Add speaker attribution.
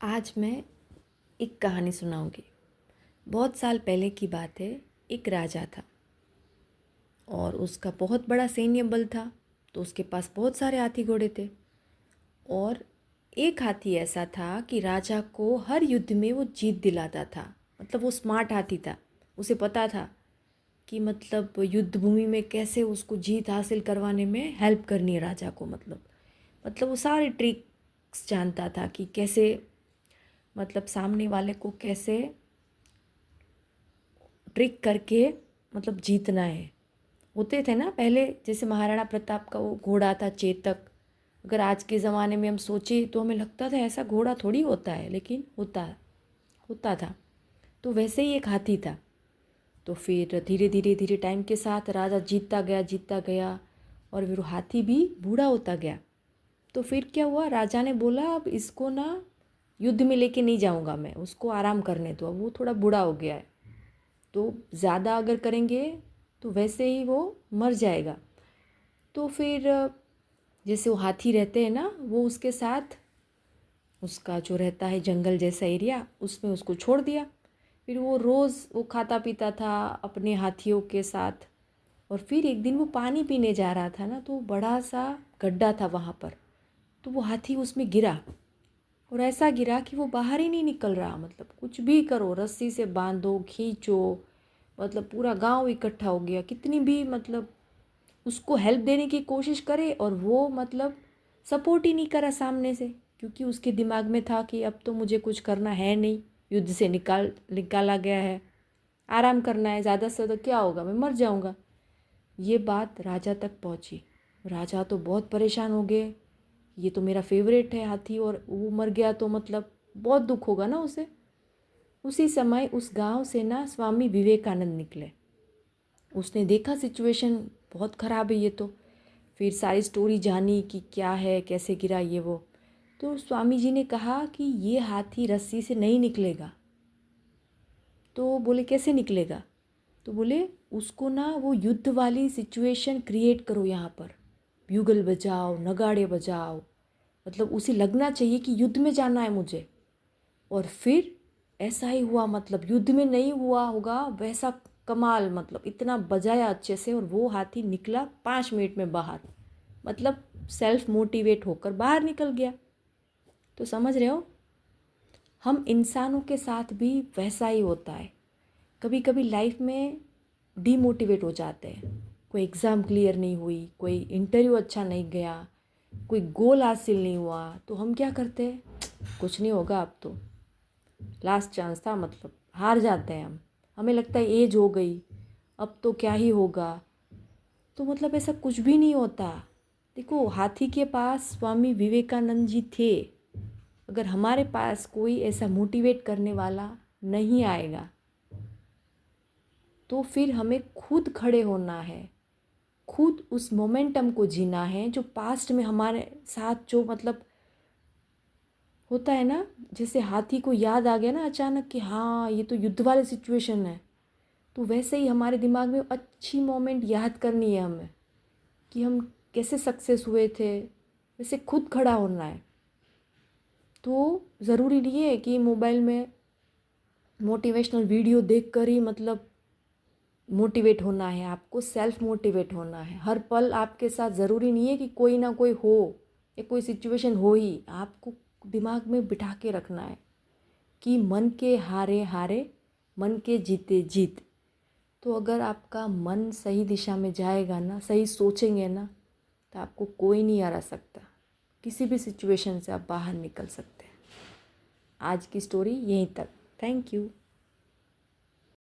Speaker 1: आज मैं एक कहानी सुनाऊंगी। बहुत साल पहले की बात है। एक राजा था और उसका बहुत बड़ा सैन्य बल था। तो उसके पास बहुत सारे हाथी घोड़े थे और एक हाथी ऐसा था कि राजा को हर युद्ध में वो जीत दिलाता था। मतलब वो स्मार्ट हाथी था। उसे पता था कि मतलब युद्ध भूमि में कैसे उसको जीत हासिल करवाने में हेल्प करनी है राजा को। मतलब वो सारे ट्रिक्स जानता था कि कैसे मतलब सामने वाले को कैसे ट्रिक करके मतलब जीतना है। होते थे ना पहले, जैसे महाराणा प्रताप का वो घोड़ा था चेतक। अगर आज के ज़माने में हम सोचे तो हमें लगता था ऐसा घोड़ा थोड़ी होता है, लेकिन होता होता था। तो वैसे ही एक हाथी था। तो फिर धीरे धीरे धीरे टाइम के साथ राजा जीतता गया और फिर वो हाथी भी बूढ़ा होता गया। तो फिर क्या हुआ, राजा ने बोला अब इसको ना युद्ध में लेके नहीं जाऊंगा मैं, उसको आराम करने दो, अब वो थोड़ा बूढ़ा हो गया है। तो ज़्यादा अगर करेंगे तो वैसे ही वो मर जाएगा। तो फिर जैसे वो हाथी रहते हैं ना, वो उसके साथ उसका जो रहता है जंगल जैसा एरिया, उसमें उसको छोड़ दिया। फिर वो रोज़ वो खाता पीता था अपने हाथियों के साथ। और फिर एक दिन वो पानी पीने जा रहा था ना, तो बड़ा सा गड्ढा था वहाँ पर। तो वो हाथी उसमें गिरा और ऐसा गिरा कि वो बाहर ही नहीं निकल रहा। मतलब कुछ भी करो, रस्सी से बांधो, खींचो, मतलब पूरा गांव इकट्ठा हो गया। कितनी भी मतलब उसको हेल्प देने की कोशिश करे और वो मतलब सपोर्ट ही नहीं करा सामने से, क्योंकि उसके दिमाग में था कि अब तो मुझे कुछ करना है नहीं, युद्ध से निकाला गया है, आराम करना है, ज़्यादा से ज़्यादा क्या होगा, मैं मर जाऊंगा। ये बात राजा तक पहुंची। राजा तो बहुत परेशान हो गए। ये तो मेरा फेवरेट है हाथी और वो मर गया तो मतलब बहुत दुख होगा ना उसे। उसी समय उस गांव से ना स्वामी विवेकानंद निकले। उसने देखा सिचुएशन बहुत ख़राब है ये तो। फिर सारी स्टोरी जानी कि क्या है, कैसे गिरा ये वो। तो स्वामी जी ने कहा कि ये हाथी रस्सी से नहीं निकलेगा। तो बोले कैसे निकलेगा? तो बोले उसको ना वो युद्ध वाली सिचुएशन क्रिएट करो यहाँ पर, ब्यूगल बजाओ, नगाड़े बजाओ, मतलब उसे लगना चाहिए कि युद्ध में जाना है मुझे। और फिर ऐसा ही हुआ, मतलब युद्ध में नहीं हुआ होगा वैसा कमाल, मतलब इतना बजाया अच्छे से और वो हाथी निकला 5 मिनट में बाहर। मतलब सेल्फ मोटिवेट होकर बाहर निकल गया। तो समझ रहे हो, हम इंसानों के साथ भी वैसा ही होता है। कभी कभी लाइफ में डीमोटिवेट हो जाते हैं। कोई एग्ज़ाम क्लियर नहीं हुई, कोई इंटरव्यू अच्छा नहीं गया, कोई गोल हासिल नहीं हुआ, तो हम क्या करते हैं, कुछ नहीं होगा अब तो, लास्ट चांस था, मतलब हार जाते हैं हम। हमें लगता है एज हो गई, अब तो क्या ही होगा। तो मतलब ऐसा कुछ भी नहीं होता। देखो हाथी के पास स्वामी विवेकानंद जी थे। अगर हमारे पास कोई ऐसा मोटिवेट करने वाला नहीं आएगा तो फिर हमें खुद खड़े होना है, खुद उस मोमेंटम को जीना है जो पास्ट में हमारे साथ जो मतलब होता है ना। जैसे हाथी को याद आ गया ना अचानक कि हाँ ये तो युद्ध वाली सिचुएशन है, तो वैसे ही हमारे दिमाग में अच्छी मोमेंट याद करनी है हमें कि हम कैसे सक्सेस हुए थे। वैसे खुद खड़ा होना है। तो ज़रूरी नहीं है कि मोबाइल में मोटिवेशनल वीडियो देखकर ही मतलब मोटिवेट होना है। आपको सेल्फ मोटिवेट होना है। हर पल आपके साथ ज़रूरी नहीं है कि कोई ना कोई हो या कोई सिचुएशन हो ही। आपको दिमाग में बिठा के रखना है कि मन के हारे हारे, मन के जीते जीत। तो अगर आपका मन सही दिशा में जाएगा ना, सही सोचेंगे ना, तो आपको कोई नहीं हरा सकता। किसी भी सिचुएशन से आप बाहर निकल सकते हैं। आज की स्टोरी यहीं तक। Thank you.